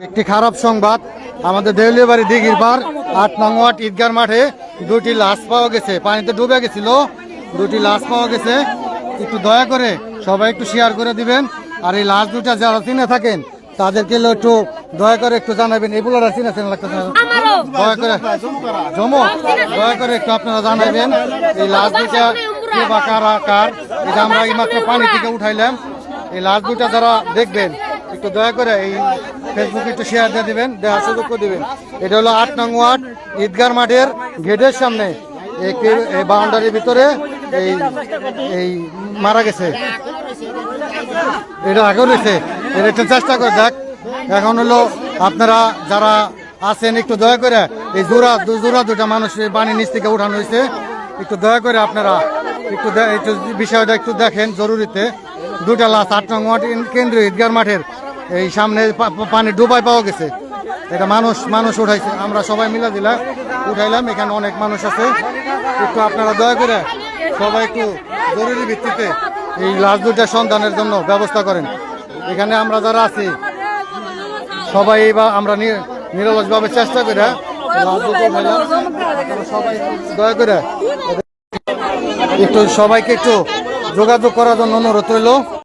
একটি খারাপ সংবাদ, আমাদের দেউলিয়াবাড়ি দিঘির পার ৮ নং ওয়ার্ড ঈদগাহ মাঠে দুটি লাশ পাওয়া গেছে। পানিতে ডুবে গেছিল, দুটি লাশ পাওয়া গেছে। একটু দয়া করে সবাই একটু শেয়ার করে দিবেন। আর এই লাশ দুটা যারা চিনে থাকেন তাদেরকে একটু দয়া করে একটু জানাবেন। এগুলো চিনে লাগতেছে, দয়া করে দয়া করে একটু আপনারা জানাবেন এই লাশ দুটা কে বা কারা কার। এটা আমরা এইমাত্র পানি থেকে উঠাইলাম। এই লাশ দুটা যারা দেখবেন একটু দয়া করে এই ফেসবুকে একটু শেয়ার দিয়ে দিবেন, দেওয়ার সুযোগ করে দিবেন। এটা হলো ৮ নং ওয়ার্ড ঈদগাহ মাঠের গেটের সামনে এই বাউন্ডারির ভিতরে এই মারা গেছে। এটা আগে রয়েছে, এটা একটু চেষ্টা করে দেখ। এখন হলো আপনারা যারা আছেন একটু দয়া করে এই জোড়া দুটা মানুষ পানির নিচ থেকে উঠানো হয়েছে, একটু দয়া করে আপনারা একটু বিষয়টা একটু দেখেন জরুরিতে। দুটা লাশ ৮ নং ওয়ার্ড কেন্দ্রীয় ঈদগাহ মাঠের এই সামনে পানি ডুবাই পাওয়া গেছে। এটা মানুষ উঠাইছে, আমরা সবাই মিলে দিলাম উঠাইলাম। এখানে অনেক মানুষ আছে, একটু আপনারা দয়া করে সবাই একটু জরুরি ভিত্তিতে এই লাশ দুটা সন্ধানের জন্য ব্যবস্থা করেন। এখানে আমরা যারা আছি সবাই বা আমরা নিরলসভাবে চেষ্টা করে লাশ দুটো উঠাইলাম। সবাই দয়া করে একটু সবাইকে একটু যোগাযোগ করার জন্য অনুরোধ রইল।